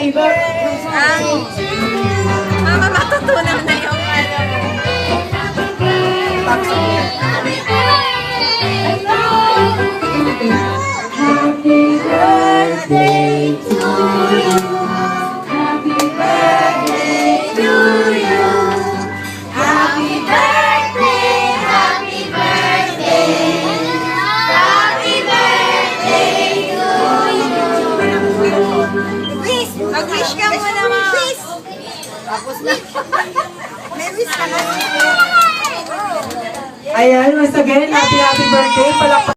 happy birthday. Mama, matutunan na yung ano. Happy birthday to you. Happy birthday to you. Happy birthday, happy birthday. Happy birthday to you. Please, mag-wish ka muna, Mama. Please. Tapos na. May wish ka na. Ayan, once again, happy birthday. Palakpak